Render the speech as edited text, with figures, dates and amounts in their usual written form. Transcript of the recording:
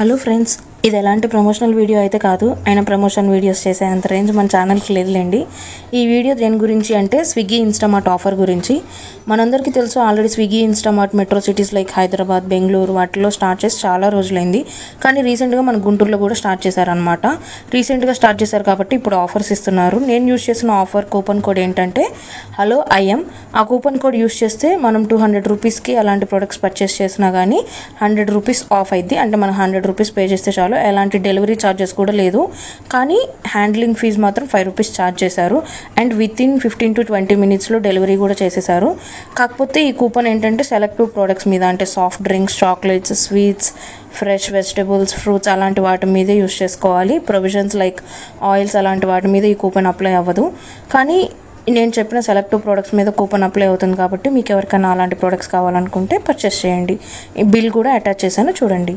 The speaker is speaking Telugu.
హలో ఫ్రెండ్స్, ఇది ఎలాంటి ప్రమోషనల్ వీడియో అయితే కాదు. అయినా ప్రమోషన్ వీడియోస్ చేసే అంత రేంజ్ మన ఛానల్కి లేదులేండి. ఈ వీడియో దేని గురించి అంటే స్విగ్గీ ఇన్స్టామార్ట్ ఆఫర్ గురించి. మనందరికీ తెలుసు, already Swiggy Instamart metro cities like Hyderabad, Bengaluru వాటిలో స్టార్ట్ చేసి చాలా రోజులైంది. కానీ రీసెంట్గా మన గుంటూరులో కూడా స్టార్ట్ చేశారనమాట. రీసెంట్గా స్టార్ట్ చేశారు కాబట్టి ఇప్పుడు ఆఫర్స్ ఇస్తున్నారు. నేను యూస్ చేసిన ఆఫర్ కూపన్ కోడ్ ఏంటంటే హలో ఐఎమ్. ఆ కూపన్ కోడ్ యూస్ చేస్తే మనం 200 రూపీస్కి అలాంటి ప్రొడక్ట్స్ పర్చేస్ చేసినా కానీ 100 రూపీస్ ఆఫ్ అయింది. అంటే మనం 100 రూపీస్ పే చేస్తే చాలు. ఎలాంటి డెలివరీ ఛార్జెస్ కూడా లేదు. కానీ హ్యాండ్లింగ్ ఫీజు మాత్రం 5 రూపీస్ ఛార్జ్ చేశారు. అండ్ వితిన్ 15 to 20 మినిట్స్లో డెలివరీ కూడా చేసేసారు. కాకపోతే ఈ కూపన్ ఏంటంటే సెలెక్టివ్ ప్రోడక్ట్స్ మీద, అంటే soft drinks, chocolates, sweets, fresh vegetables, fruits అలాంటి వాటి మీదే యూస్ చేసుకోవాలి. ప్రొవిజన్స్ లైక్ ఆయిల్స్ అలాంటి వాటి మీద ఈ కూపన్ అప్లై అవ్వదు. కానీ నేను చెప్పిన సెలెక్టివ్ ప్రోడక్ట్స్ మీద కూపన్ అప్లై అవుతుంది కాబట్టి మీకు ఎవరికైనా అలాంటి ప్రోడక్ట్స్ కావాలనుకుంటే పర్చేస్ చేయండి. బిల్ కూడా అటాచ్ చేశాను, చూడండి.